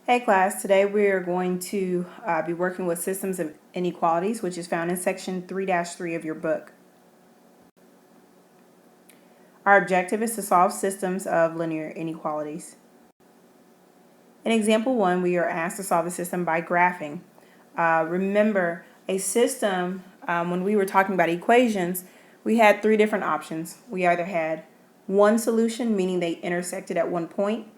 Hey class, today we are going to be working with systems of inequalities, which is found in section 3-3 of your book. Our objective is to solve systems of linear inequalities. In example 1, we are asked to solve a system by graphing. Remember, a system, when we were talking about equations, we had three different options. We either had one solution, meaning they intersected at one point.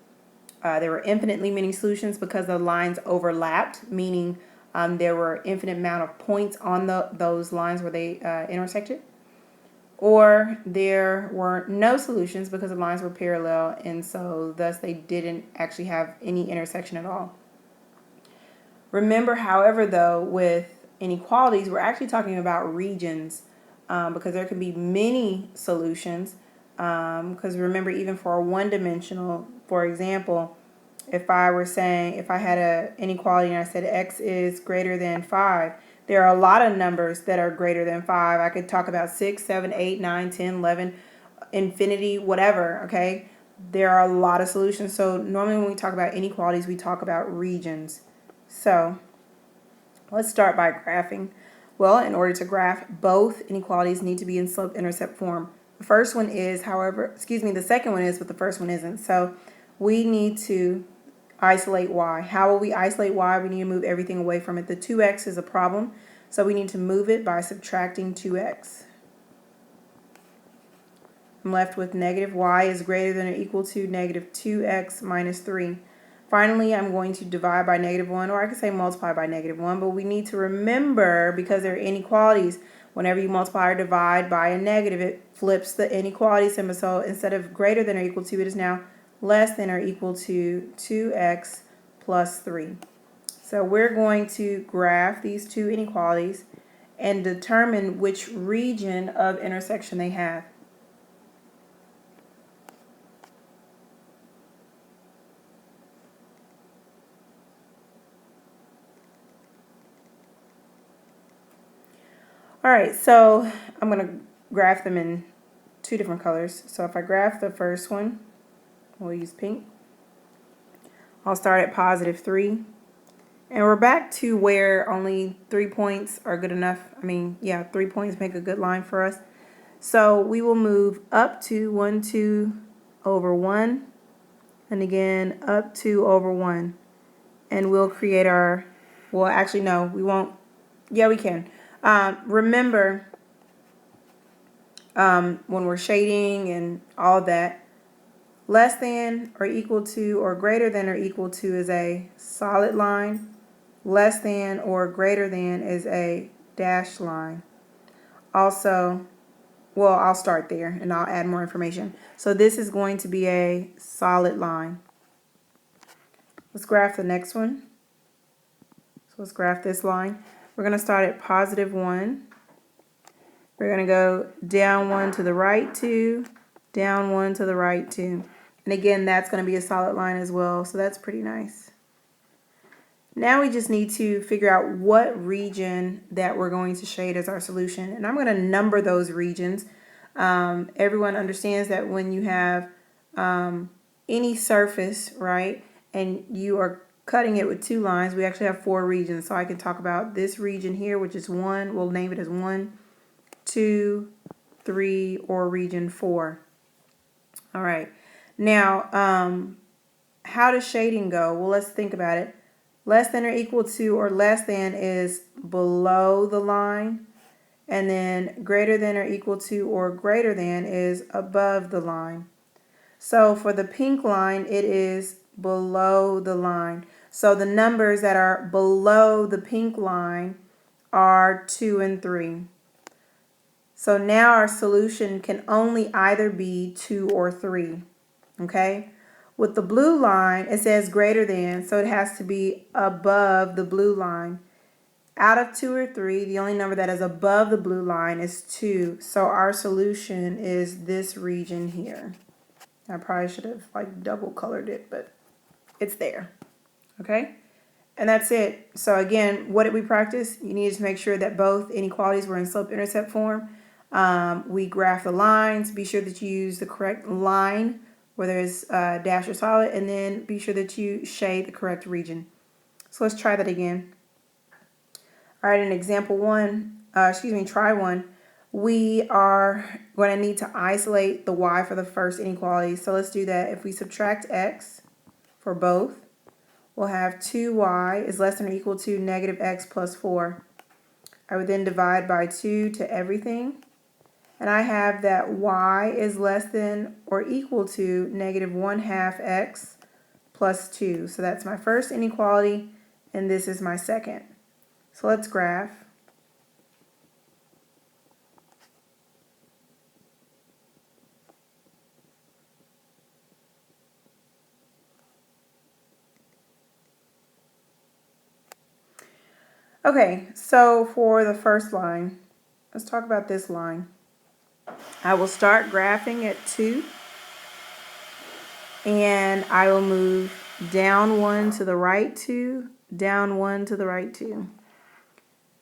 There were infinitely many solutions because the lines overlapped, meaning there were infinite amount of points on those lines where they intersected. Or there were no solutions because the lines were parallel, and so thus they didn't actually have any intersection at all. Remember, however, though, with inequalities, we're actually talking about regions because there can be many solutions. Because remember, even for a one-dimensional, for example, if I were saying, if I had an inequality and I said x is greater than 5, there are a lot of numbers that are greater than 5. I could talk about 6, 7, 8, 9, 10, 11, infinity, whatever, okay? There are a lot of solutions. So normally when we talk about inequalities, we talk about regions. So let's start by graphing. Well, in order to graph, both inequalities need to be in slope-intercept form. The first one is, however, the second one is, but the first one isn't. So we need to isolate y. How will we isolate y? We need to move everything away from it. The 2x is a problem, so we need to move it by subtracting 2x. I'm left with negative y is greater than or equal to negative 2x minus 3. Finally, I'm going to divide by negative 1, or I could say multiply by negative 1, but we need to remember, because there are inequalities, whenever you multiply or divide by a negative, it flips the inequality symbol. So instead of greater than or equal to, it is now less than or equal to 2x plus 3. So we're going to graph these two inequalities and determine which region of intersection they have. Alright, so I'm going to graph them in two different colors. So if I graph the first one, we'll use pink. I'll start at positive 3. And we're back to where only 3 points are good enough. 3 points make a good line for us. So we will move up to 1, 2 over 1. And again, up 2 over 1. And we'll create our, well, actually, no, we won't. Yeah, we can. Remember, when we're shading and all that, less than or equal to or greater than or equal to is a solid line. Less than or greater than is a dashed line. Also, well, I'll start there and I'll add more information. So this is going to be a solid line. Let's graph the next one. So let's graph this line. We're going to start at positive 1. We're going to go down 1 to the right 2, down 1 to the right 2. And again, that's going to be a solid line as well, so that's pretty nice. Now we just need to figure out what region that we're going to shade as our solution. And I'm going to number those regions. Everyone understands that when you have any surface, right, and you are cutting it with two lines, we actually have 4 regions. So I can talk about this region here, which is 1. We'll name it as 1, 2, 3, or region 4. All right. Now, how does shading go? Well, let's think about it. Less than or equal to or less than is below the line. And then greater than or equal to or greater than is above the line. So for the pink line, it is below the line. So the numbers that are below the pink line are 2 and 3. So now our solution can only either be 2 or 3. Okay? With the blue line, it says greater than, so it has to be above the blue line. Out of 2 or 3, the only number that is above the blue line is 2. So our solution is this region here. I probably should have double colored it, but it's there. Okay? And that's it. So again, what did we practice? You needed to make sure that both inequalities were in slope-intercept form. We graph the lines. Be sure that you use the correct line whether it's dash or solid, and then be sure that you shade the correct region. So let's try that again. All right, in example one, try one, we are going to need to isolate the y for the first inequality. So let's do that. If we subtract x for both, we'll have 2y is less than or equal to negative x plus 4. I would then divide by 2 to everything. And I have that y is less than or equal to negative 1/2 x plus 2. So that's my first inequality, and this is my second. So let's graph. Okay, so for the first line, let's talk about this line. I will start graphing at 2, and I will move down 1 to the right 2, down 1 to the right 2.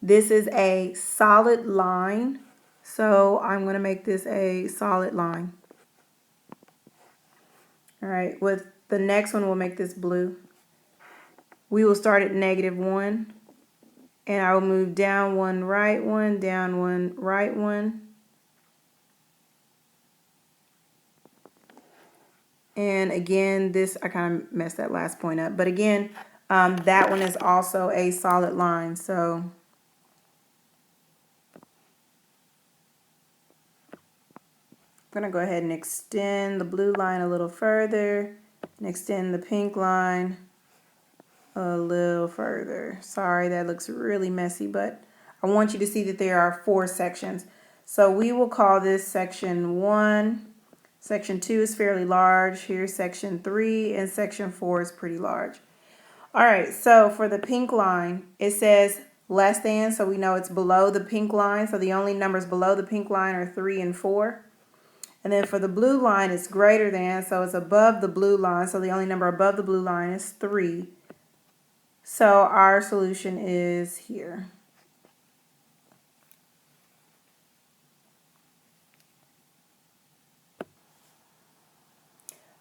This is a solid line, so I'm going to make this a solid line. All right, with the next one, we'll make this blue. We will start at negative 1, and I will move down 1, right 1, down 1, right 1. And again, this, I kind of messed that last point up. But again, that one is also a solid line. So I'm going to go ahead and extend the blue line a little further and extend the pink line a little further. Sorry, that looks really messy, but I want you to see that there are 4 sections. So we will call this section 1. Section 2 is fairly large. Here's section 3, and section 4 is pretty large. All right, so for the pink line, it says less than, so we know it's below the pink line. So the only numbers below the pink line are 3 and 4. And then for the blue line, it's greater than, so it's above the blue line. So the only number above the blue line is 3. So our solution is here.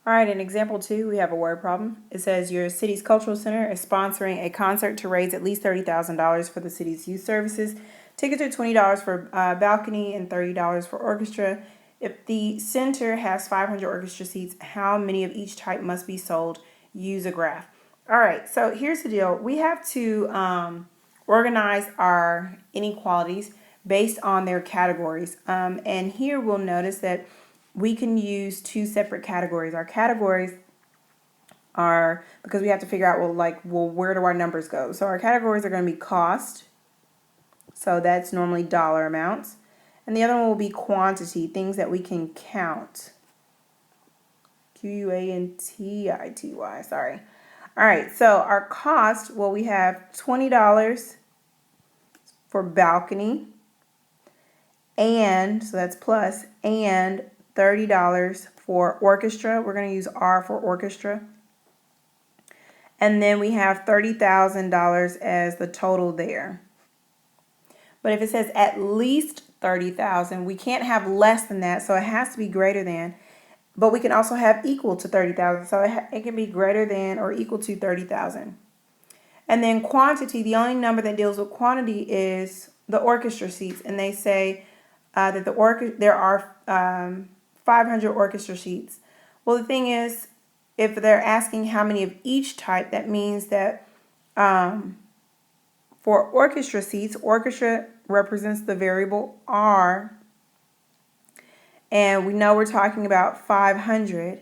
All right, in example 2, we have a word problem. It says your city's cultural center is sponsoring a concert to raise at least $30,000 for the city's youth services. Tickets are $20 for balcony and $30 for orchestra. If the center has 500 orchestra seats, how many of each type must be sold? Use a graph. All right, so here's the deal. We have to organize our inequalities based on their categories. And here we'll notice that we can use 2 separate categories. Our categories are, because we have to figure out, well, where do our numbers go? So our categories are going to be cost. So that's normally dollar amounts. And the other one will be quantity, things that we can count. Quantity, sorry. All right, so our cost, well, we have $20 for balcony, and, so that's plus, and $30 for orchestra. We're going to use R for orchestra. And then we have $30,000 as the total there. But if it says at least $30,000, we can't have less than that, so it has to be greater than. But we can also have equal to $30,000, so it can be greater than or equal to $30,000. And then quantity, the only number that deals with quantity is the orchestra seats, and they say that there are 500 orchestra seats. Well, the thing is, if they're asking how many of each type, that means that for orchestra seats, orchestra represents the variable R, and we know we're talking about 500.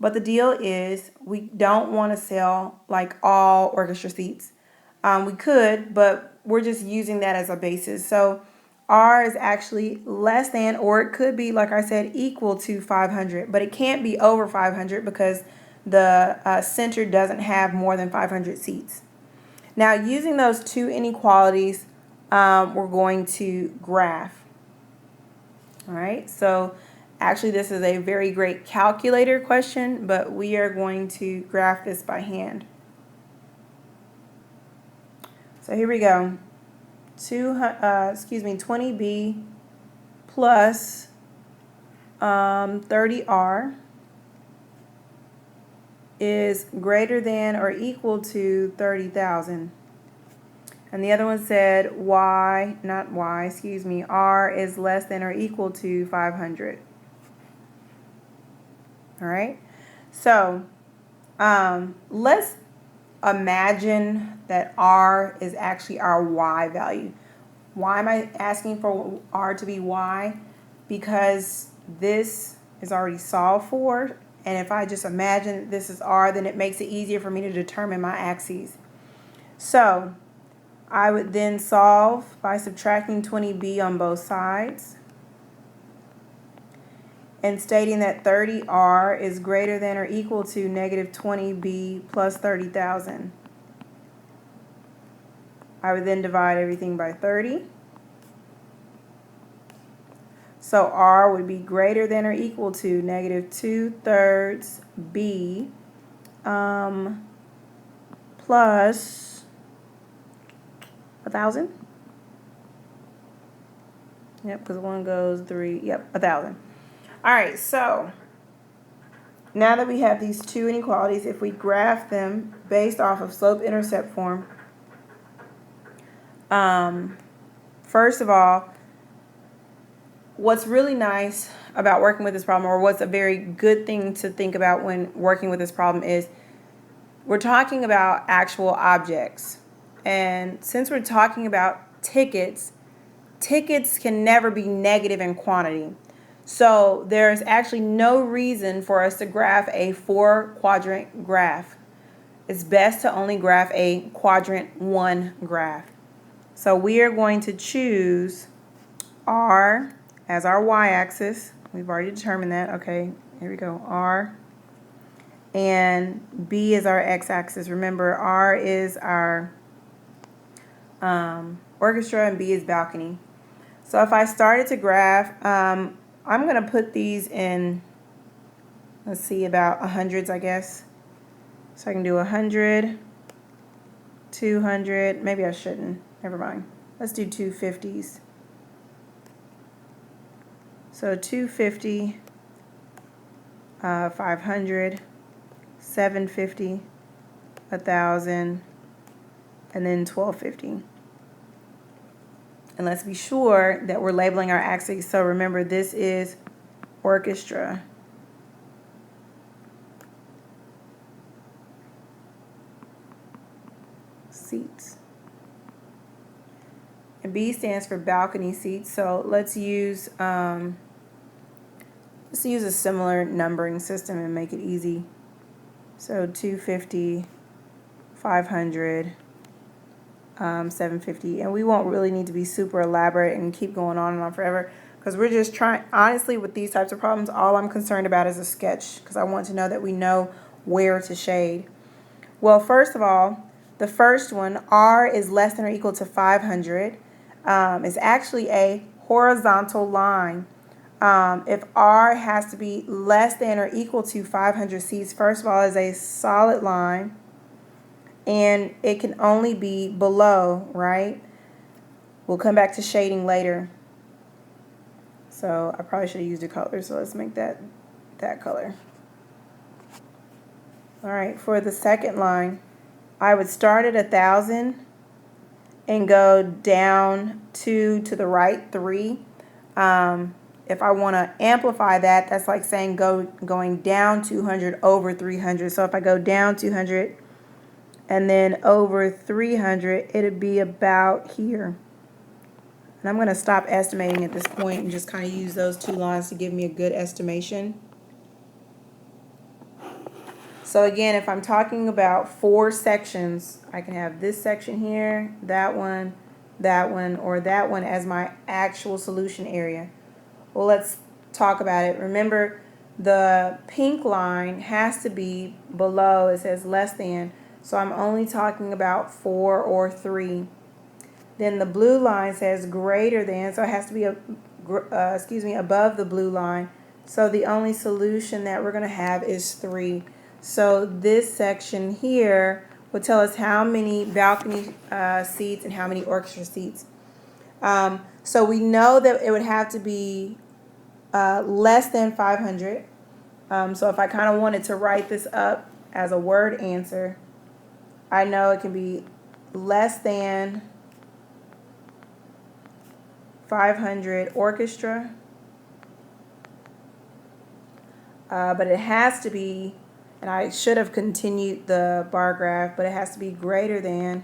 But the deal is we don't want to sell like all orchestra seats. We could, but we're just using that as a basis. So R is actually less than, or it could be, like I said, equal to 500, but it can't be over 500 because the center doesn't have more than 500 seats. Now, using those 2 inequalities, we're going to graph. All right, so actually this is a very great calculator question, but we are going to graph this by hand. So here we go. 20B plus 30R is greater than or equal to 30,000. And the other one said R is less than or equal to 500. All right. So let's imagine that R is actually our Y value. Why am I asking for R to be Y? Because this is already solved for, and if I just imagine this is R, then it makes it easier for me to determine my axes. So I would then solve by subtracting 20b on both sides and stating that 30R is greater than or equal to negative 20b plus 30,000. I would then divide everything by 30. So R would be greater than or equal to negative 2/3 B plus 1,000. Yep, because 1 goes 3. Yep, 1,000. All right, so now that we have these two inequalities, if we graph them based off of slope-intercept form, first of all, what's really nice about working with this problem, or what's a very good thing to think about when working with this problem, is we're talking about actual objects. And since we're talking about tickets can never be negative in quantity. So there's actually no reason for us to graph a 4-quadrant graph. It's best to only graph a quadrant 1 graph. So we are going to choose R as our y-axis. We've already determined that. Okay, here we go. R. And B is our x-axis. Remember, R is our orchestra and B is balcony. So if I started to graph, I'm going to put these in, let's see, about hundreds, I guess. So I can do 100, 200, maybe I shouldn't. Never mind. Let's do 250s. So 250, 500, 750, 1,000, and then 1,250. And let's be sure that we're labeling our axes. So remember, this is orchestra. Seats. And B stands for balcony seats. So let's use a similar numbering system and make it easy. So 250, 500, 750, and we won't really need to be super elaborate and keep going on and on forever, because we're just trying, honestly, with these types of problems, all I'm concerned about is a sketch, because I want to know that we know where to shade. Well, first of all, the first one, R is less than or equal to 500, is actually a horizontal line. If R has to be less than or equal to 500 seats, first of all, is a solid line, and it can only be below, right? We'll come back to shading later. So I probably should have used a color, so let's make that color. All right, for the second line, I would start at 1,000 and go down 2 to the right 3. If I want to amplify that, that's like saying going down 200 over 300. So if I go down 200 and then over 300, it'd be about here. And I'm going to stop estimating at this point and just kind of use those two lines to give me a good estimation. So again, if I'm talking about 4 sections, I can have this section here, that one, or that one as my actual solution area. Well, let's talk about it. Remember, the pink line has to be below. It says less than. So I'm only talking about 4 or 3. Then the blue line says greater than, so it has to be above the blue line. So the only solution that we're going to have is 3. So this section here will tell us how many balcony seats and how many orchestra seats. So we know that it would have to be less than 500. So if I kind of wanted to write this up as a word answer, I know it can be less than 500 orchestra, but it has to be, and I should have continued the bar graph, but it has to be greater than,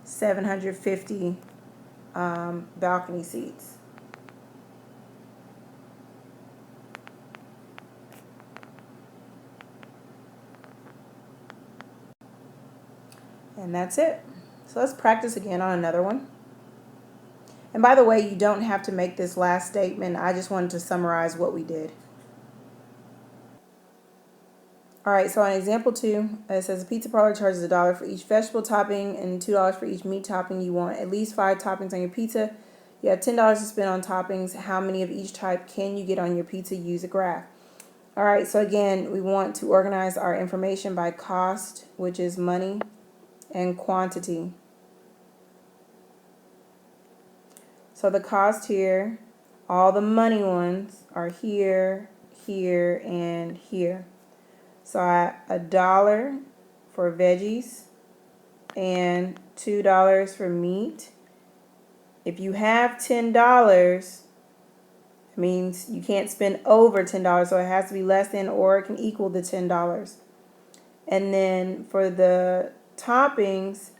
750 balcony seats. And that's it. So let's practice again on another one. And by the way, you don't have to make this last statement. I just wanted to summarize what we did. All right, so on example 2, it says a pizza parlor charges $1 for each vegetable topping and $2 for each meat topping. You want at least 5 toppings on your pizza. You have $10 to spend on toppings. How many of each type can you get on your pizza? Use a graph. All right, so again, we want to organize our information by cost, which is money, and quantity. So the cost here, all the money ones are here, here, and here. So $1 for veggies and $2 for meat. If you have $10, it means you can't spend over $10, so it has to be less than or it can equal the $10. And then for the toppings,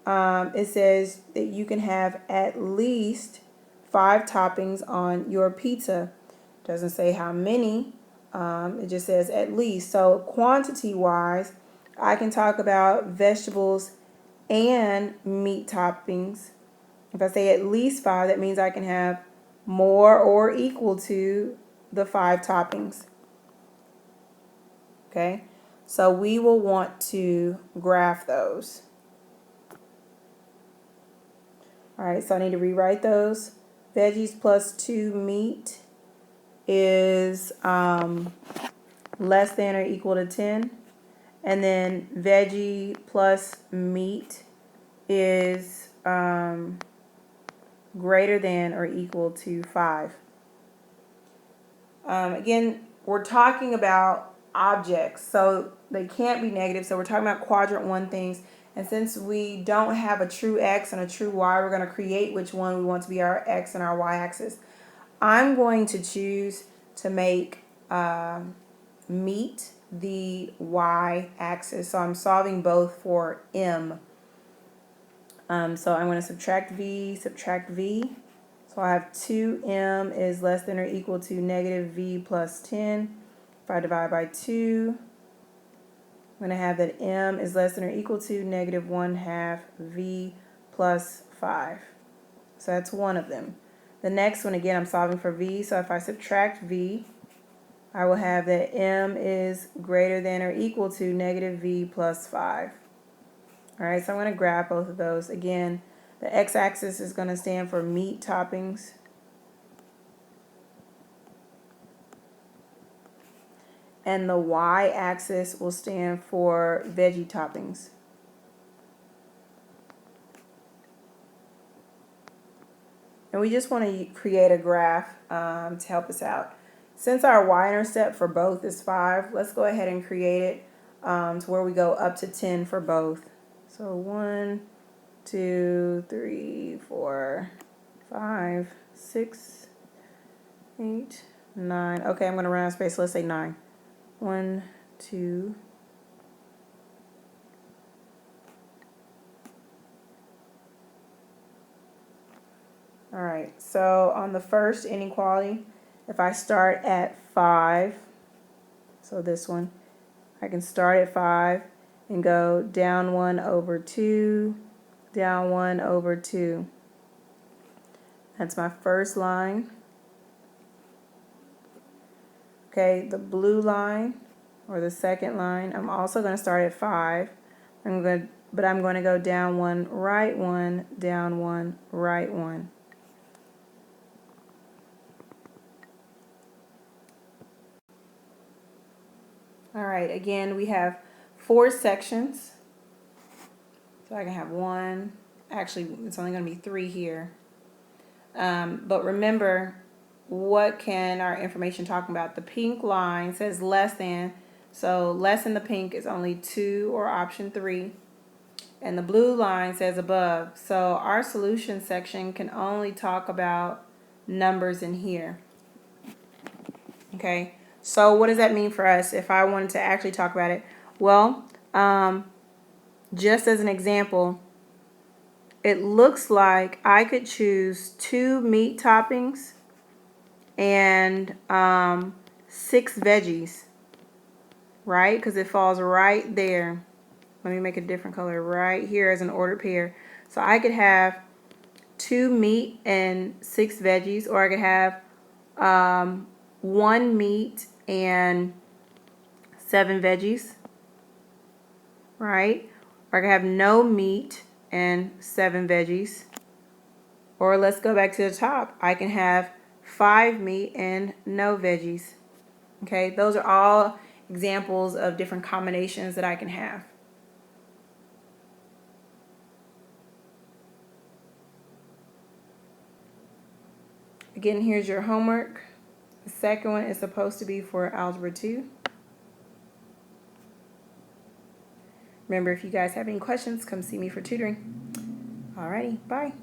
it says that you can have at least 5 toppings on your pizza. It doesn't say how many. It just says at least. So quantity wise, I can talk about vegetables and meat toppings. If I say at least 5, that means I can have more or equal to the 5 toppings. Okay, so we will want to graph those. All right, so I need to rewrite those. Veggies plus 2 meat is less than or equal to 10. And then veggie plus meat is greater than or equal to 5. Again, we're talking about objects, so they can't be negative. So we're talking about quadrant 1 things. And since we don't have a true x and a true y, we're going to create which one we want to be our x and our y axis. I'm going to choose to make meat the y axis. So I'm solving both for m. So I'm going to subtract v, subtract v. So I have 2m is less than or equal to negative v plus 10. If I divide by 2, I'm going to have that m is less than or equal to negative 1/2 v plus 5. So that's one of them. The next one, again, I'm solving for v. So if I subtract v, I will have that m is greater than or equal to negative v plus 5. All right, so I'm going to graph both of those. Again, the x-axis is going to stand for meat toppings. And the y-axis will stand for veggie toppings. And we just want to create a graph to help us out. Since our y-intercept for both is 5, let's go ahead and create it to where we go up to 10 for both. So 1, 2, 3, 4, 5, 6, 8, 9. Okay, I'm going to run out of space. So let's say 9. 1, 2. All right, so on the first inequality, if I start at 5, so this one, I can start at 5 and go down 1 over 2, down 1 over 2. That's my first line. Okay, the blue line, or the second line, I'm also going to start at 5. But I'm going to go down 1, right 1, down 1, right 1. All right, again, we have 4 sections. So I can have 1, actually it's only going to be 3 here. But remember, what can our information talk about? The pink line says less than, so less in the pink is only 2 or option 3. And the blue line says above. So our solution section can only talk about numbers in here. Okay, so what does that mean for us if I wanted to actually talk about it? Well, just as an example, it looks like I could choose 2 meat toppings and 6 veggies, right? Because it falls right there. Let me make a different color right here as an ordered pair. So I could have 2 meat and 6 veggies, or I could have 1 meat and 7 veggies, right? Or I could have no meat and 7 veggies. Or let's go back to the top. I can have 5 meat and no veggies. Okay, those are all examples of different combinations that I can have. Again, here's your homework. The second one is supposed to be for Algebra 2. Remember, if you guys have any questions, come see me for tutoring. Alrighty, bye.